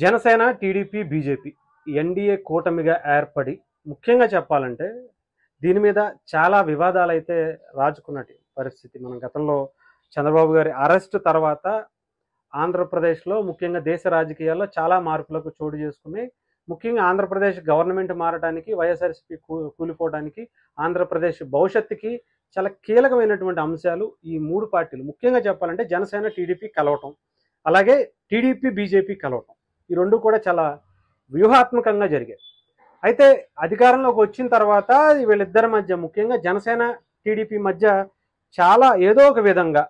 Janasena, TDP, BJP NDA కూటమిగా ఏర్పడి ముఖ్యంగా చెప్పాలంటే దీని మీద చాలా వివాదాలైతే రాజుకున్నటి పరిస్థితి. మనం గతంలో చంద్రబాబు గారి అరెస్ట్ తర్వాత ఆంధ్రప్రదేశ్లో ముఖ్యంగా దేశ రాజకీయాల్లో చాలా మార్పులకు చోటు చేసుకున్నాయి. ముఖ్యంగా ఆంధ్రప్రదేశ్ గవర్నమెంట్ మారడానికి, వైఎస్ఆర్సీపీ కూలిపోవడానికి, ఆంధ్రప్రదేశ్ భవిష్యత్తుకి చాలా కీలకమైనటువంటి అంశాలు ఈ మూడు పార్టీలు. ముఖ్యంగా చెప్పాలంటే జనసేన, టీడీపీ కలవటం, అలాగే టీడీపీ, బీజేపీ కలవటం. ఈ రెండు కూడా చాలా వ్యూహాత్మకంగా జరిగాయి. అయితే అధికారంలోకి వచ్చిన తర్వాత వీళ్ళిద్దరి మధ్య ముఖ్యంగా జనసేన, టీడీపీ మధ్య చాలా ఏదో ఒక విధంగా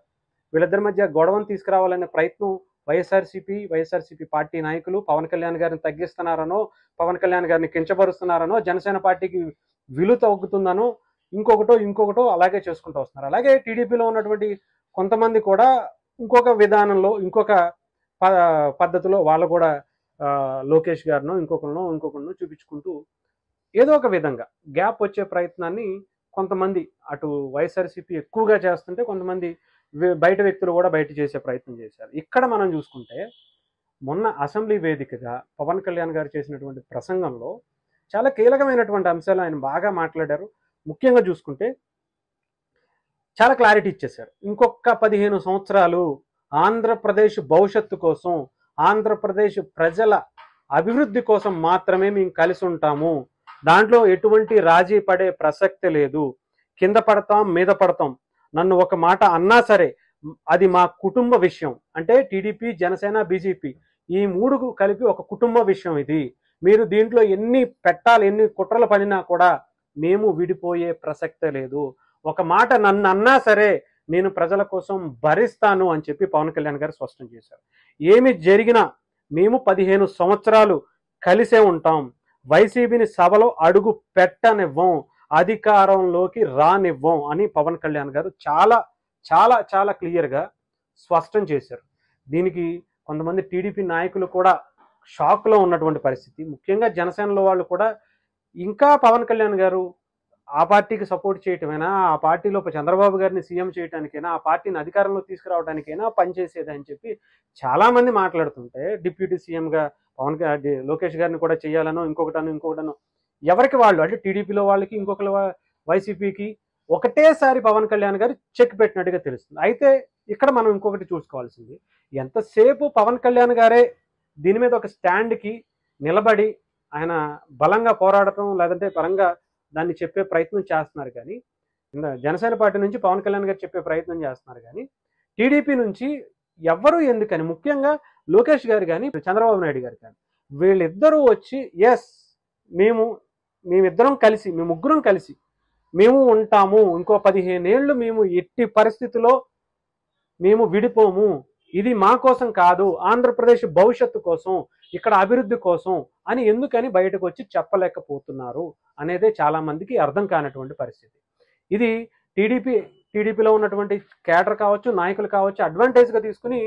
వీళ్ళిద్దరి మధ్య గొడవను తీసుకురావాలనే ప్రయత్నం వైఎస్ఆర్సీపీ పార్టీ నాయకులు పవన్ కళ్యాణ్ గారిని తగ్గిస్తున్నారనో, పవన్ కళ్యాణ్ గారిని కించపరుస్తున్నారనో, జనసేన పార్టీకి విలువ తగ్గుతుందనో, ఇంకొకటో అలాగే చేసుకుంటూ వస్తున్నారు. అలాగే టీడీపీలో ఉన్నటువంటి కొంతమంది కూడా ఇంకొక విధానంలో, ఇంకొక పద్ధతిలో వాళ్ళు కూడా లోకేష్ గారినో ఇంకొకరినో చూపించుకుంటూ ఏదో ఒక విధంగా గ్యాప్ వచ్చే ప్రయత్నాన్ని కొంతమంది అటు వైఎస్ఆర్సీపీ ఎక్కువగా చేస్తుంటే, కొంతమంది బయట వ్యక్తులు కూడా బయట చేసే ప్రయత్నం చేశారు. ఇక్కడ మనం చూసుకుంటే మొన్న అసెంబ్లీ వేదికగా పవన్ కళ్యాణ్ గారు చేసినటువంటి ప్రసంగంలో చాలా కీలకమైనటువంటి అంశాలు ఆయన బాగా మాట్లాడారు. ముఖ్యంగా చూసుకుంటే చాలా క్లారిటీ ఇచ్చేశారు. ఇంకొక 15 సంవత్సరాలు ఆంధ్రప్రదేశ్ భవిష్యత్తు కోసం, ఆంధ్రప్రదేశ్ ప్రజల అభివృద్ధి కోసం మాత్రమే మేము కలిసి ఉంటాము. దాంట్లో ఎటువంటి రాజీ పడే ప్రసక్తి లేదు. కింద పడతాం, మీద పడతాం. నన్ను ఒక మాట అన్నా సరే అది మా కుటుంబ విషయం. అంటే టీడీపీ, జనసేన, బీజేపీ ఈ మూడు కలిపి ఒక కుటుంబ విషయం ఇది. మీరు దీంట్లో ఎన్ని పెట్టాలి, ఎన్ని కుట్రలు పడినా కూడా మేము విడిపోయే ప్రసక్తే లేదు. ఒక మాట నన్ను అన్నా సరే నేను ప్రజల కోసం భరిస్తాను అని చెప్పి పవన్ కళ్యాణ్ గారు స్పష్టం చేశారు. ఏమి జరిగినా మేము 15 సంవత్సరాలు కలిసే ఉంటాం. వైసీపీని సభలో అడుగు పెట్టనివ్వం, అధికారంలోకి రానివ్వం అని పవన్ కళ్యాణ్ గారు చాలా చాలా చాలా క్లియర్గా స్పష్టం చేశారు. దీనికి కొంతమంది టీడీపీ నాయకులు కూడా షాక్లో ఉన్నటువంటి పరిస్థితి. ముఖ్యంగా జనసేనలో వాళ్ళు కూడా ఇంకా పవన్ కళ్యాణ్ గారు ఆ పార్టీకి సపోర్ట్ చేయటమైనా, ఆ పార్టీలో చంద్రబాబు గారిని సీఎం చేయడానికైనా, ఆ పార్టీని అధికారంలో తీసుకురావడానికైనా పనిచేసేదని చెప్పి చాలామంది మాట్లాడుతుంటే, డిప్యూటీ సీఎంగా లోకేష్ గారిని కూడా చేయాలనో ఇంకొకటనో ఎవరికి వాళ్ళు అంటే టీడీపీలో వాళ్ళకి, ఇంకొకరి వైసీపీకి ఒకటేసారి పవన్ కళ్యాణ్ గారు చెక్ పెట్టినట్టుగా తెలుస్తుంది. అయితే ఇక్కడ మనం ఇంకొకటి చూసుకోవాల్సింది, ఎంతసేపు పవన్ కళ్యాణ్ గారే దీని మీద ఒక స్టాండ్కి నిలబడి ఆయన బలంగా పోరాడటం, లేదంటే పరంగా దాన్ని చెప్పే ప్రయత్నం చేస్తున్నారు. కానీ జనసేన పార్టీ నుంచి పవన్ కళ్యాణ్ గారు చెప్పే ప్రయత్నం చేస్తున్నారు. కానీ టీడీపీ నుంచి ఎవరు ఎందుకని, ముఖ్యంగా లోకేష్ గారు కానీ చంద్రబాబు నాయుడు గారు కానీ వీళ్ళిద్దరూ వచ్చి ఎస్ మేమిద్దరం కలిసి, మేము ముగ్గురం కలిసి మేము ఉంటాము, ఇంకో 15 ఏళ్ళు మేము ఎట్టి పరిస్థితిలో మేము విడిపోము, ఇది మా కోసం కాదు, ఆంధ్రప్రదేశ్ భవిష్యత్తు కోసం, ఇక్కడ అభివృద్ధి కోసం అని ఎందుకని బయటకు వచ్చి చెప్పలేకపోతున్నారు అనేదే చాలా మందికి అర్థం కానటువంటి పరిస్థితి. ఇది టీడీపీలో ఉన్నటువంటి కేడర్ కావచ్చు, నాయకులు కావచ్చు అడ్వాంటేజ్గా తీసుకుని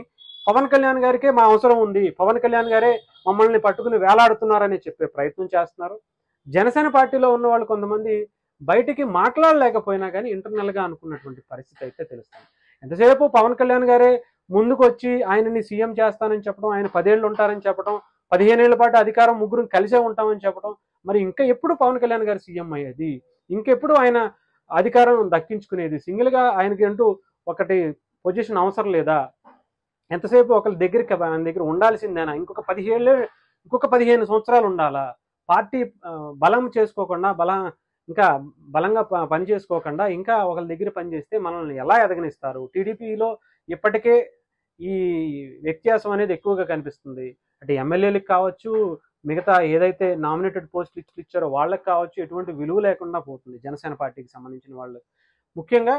పవన్ కళ్యాణ్ గారికే మా అవసరం ఉంది, పవన్ కళ్యాణ్ గారే మమ్మల్ని పట్టుకుని వేలాడుతున్నారని చెప్పే ప్రయత్నం చేస్తున్నారు. జనసేన పార్టీలో ఉన్న వాళ్ళు కొంతమంది బయటికి మాట్లాడలేకపోయినా కానీ ఇంటర్నల్గా అనుకున్నటువంటి పరిస్థితి అయితే తెలుస్తుంది. ఎంతసేపు పవన్ కళ్యాణ్ గారే ముందుకు వచ్చి ఆయనని సీఎం చేస్తానని చెప్పడం, ఆయన 10 ఏళ్ళు ఉంటారని చెప్పడం, 15 ఏళ్ల పాటు అధికారం ముగ్గురు కలిసే ఉంటామని చెప్పడం, మరి ఇంకా ఎప్పుడు పవన్ కళ్యాణ్ గారు సీఎం అయ్యేది, ఇంకెప్పుడు ఆయన అధికారం దక్కించుకునేది, సింగిల్గా ఆయనకి అంటూ ఒకటి పొజిషన్ అవసరం లేదా, ఎంతసేపు ఒకరి దగ్గరికి ఆయన దగ్గర ఉండాల్సిందేనా, ఇంకొక 15 సంవత్సరాలు ఉండాలా, పార్టీ బలం చేసుకోకుండా ఇంకా బలంగా పని చేసుకోకుండా ఇంకా ఒకరి దగ్గర పనిచేస్తే మనల్ని ఎలా ఎదగనిస్తారు. టీడీపీలో ఇప్పటికే ఈ వ్యత్యాసం అనేది ఎక్కువగా కనిపిస్తుంది. అంటే ఎమ్మెల్యేలకు కావచ్చు, మిగతా ఏదైతే నామినేటెడ్ పోస్టులు ఇచ్చారో వాళ్ళకి కావచ్చు, ఎటువంటి విలువ లేకుండా పోతుంది జనసేన పార్టీకి సంబంధించిన వాళ్ళు. ముఖ్యంగా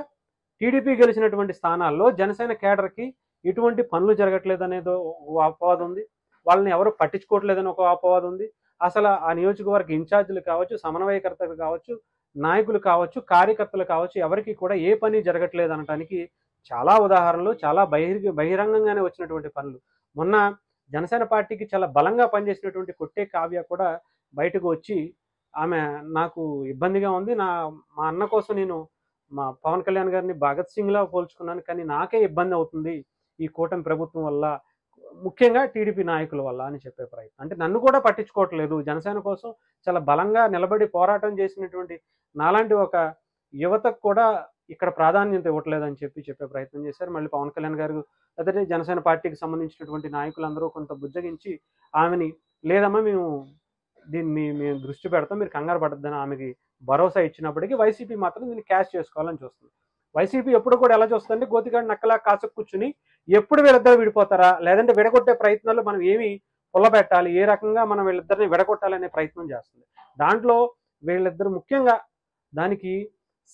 టీడీపీ గెలిచినటువంటి స్థానాల్లో జనసేన కేడర్కి ఎటువంటి పనులు జరగట్లేదు అనేది ఒక అపవాదం ఉంది, వాళ్ళని ఎవరు పట్టించుకోవట్లేదని ఒక అపవాదం ఉంది. అసలు ఆ నియోజకవర్గ ఇన్ఛార్జీలు కావచ్చు, సమన్వయకర్తలు కావచ్చు, నాయకులు కావచ్చు, కార్యకర్తలు కావచ్చు, ఎవరికి కూడా ఏ పని జరగట్లేదు అనడానికి చాలా ఉదాహరణలు, చాలా బహిరంగంగానే వచ్చినటువంటి పనులు. మొన్న జనసేన పార్టీకి చాలా బలంగా పనిచేసినటువంటి కొట్టే కావ్య కూడా బయటకు వచ్చి ఆమె నాకు ఇబ్బందిగా ఉంది, మా అన్న కోసం నేను మా పవన్ కళ్యాణ్ గారిని భగత్ సింగ్లా పోల్చుకున్నాను, కానీ నాకే ఇబ్బంది అవుతుంది ఈ కూటమి ప్రభుత్వం వల్ల, ముఖ్యంగా టీడీపీ నాయకుల వల్ల అని చెప్పే ప్రయత్నం. అంటే నన్ను కూడా పట్టించుకోవట్లేదు, జనసేన కోసం చాలా బలంగా నిలబడి పోరాటం చేసినటువంటి నాలాంటి ఒక యువతకు కూడా ఇక్కడ ప్రాధాన్యత ఇవ్వట్లేదని చెప్పే ప్రయత్నం చేశారు. మళ్ళీ పవన్ కళ్యాణ్ గారు అదే జనసేన పార్టీకి సంబంధించినటువంటి నాయకులందరూ కొంత బుజ్జగించి ఆమెని లేదమ్మా మేము మేము దృష్టి పెడతాం, మీరు కంగారు పడద్దని ఆమెకి భరోసా ఇచ్చినప్పటికీ వైసీపీ మాత్రం దీన్ని క్యాష్ చేసుకోవాలని చూస్తుంది. వైసీపీ ఎప్పుడు కూడా ఎలా చూస్తుందంటే గోతిగాడు నక్కలా కాసుకు కూర్చుని ఎప్పుడు వీళ్ళిద్దరు విడిపోతారా, లేదంటే విడగొట్టే ప్రయత్నాలు మనం ఏమి పుల్లబెట్టాలి, ఏ రకంగా మనం వీళ్ళిద్దరిని విడగొట్టాలనే ప్రయత్నం చేస్తుంది. దాంట్లో వీళ్ళిద్దరు ముఖ్యంగా దానికి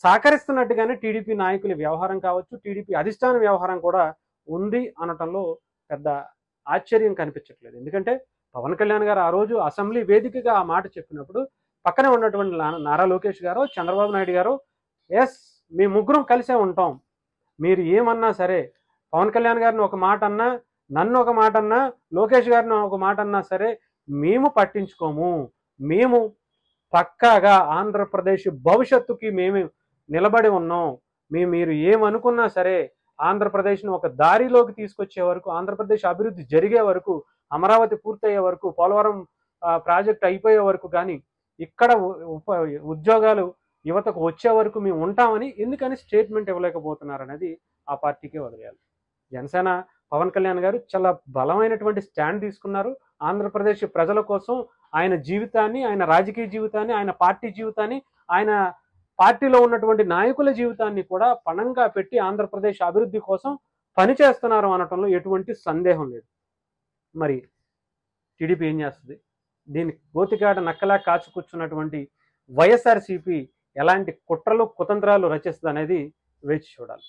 సహకరిస్తున్నట్టుగానే టీడీపీ నాయకుల వ్యవహారం కావచ్చు, టీడీపీ అధిష్టాన వ్యవహారం కూడా ఉంది అనటంలో పెద్ద ఆశ్చర్యం కనిపించట్లేదు. ఎందుకంటే పవన్ కళ్యాణ్ గారు ఆ రోజు అసెంబ్లీ వేదికగా ఆ మాట చెప్పినప్పుడు పక్కనే ఉన్నటువంటి నారా లోకేష్ గారు, చంద్రబాబు నాయుడు గారు ఎస్ మేము ముగ్గురం కలిసే ఉంటాం, మీరు ఏమన్నా సరే పవన్ కళ్యాణ్ గారిని ఒక మాట అన్నా, నన్ను ఒక మాట అన్నా, లోకేష్ గారిని ఒక మాట అన్నా సరే మేము పట్టించుకోము, మేము పక్కాగా ఆంధ్రప్రదేశ్ భవిష్యత్తుకి మేము నిలబడి ఉన్నాం, మీరు ఏమనుకున్నా సరే ఆంధ్రప్రదేశ్ను ఒక దారిలోకి తీసుకొచ్చే వరకు, ఆంధ్రప్రదేశ్ అభివృద్ధి జరిగే వరకు, అమరావతి పూర్తయ్యే వరకు, పోలవరం ప్రాజెక్ట్ అయిపోయే వరకు, కానీ ఇక్కడ ఉద్యోగాలు యువతకు వచ్చే వరకు మేము ఉంటామని ఎందుకని స్టేట్మెంట్ ఇవ్వలేకపోతున్నారు అనేది ఆ పార్టీకే వదిలేయాలి. జనసేన పవన్ కళ్యాణ్ గారు చాలా బలమైనటువంటి స్టాండ్ తీసుకున్నారు. ఆంధ్రప్రదేశ్ ప్రజల కోసం ఆయన జీవితాన్ని, ఆయన రాజకీయ జీవితాన్ని, ఆయన పార్టీ జీవితాన్ని, ఆయన పార్టీలో ఉన్నటువంటి నాయకుల జీవితాన్ని కూడా పణంగా పెట్టి ఆంధ్రప్రదేశ్ అభివృద్ధి కోసం పనిచేస్తున్నారు అనటంలో ఎటువంటి సందేహం లేదు. మరి టీడీపీ ఏం చేస్తుంది? దీనికి గోతికాడ నక్కలా కాచి కూర్చున్నటువంటి వైఎస్ఆర్సీపీ ఎలాంటి కుట్రలు కుతంత్రాలు రచిస్తుంది అనేది వేచి చూడాలి.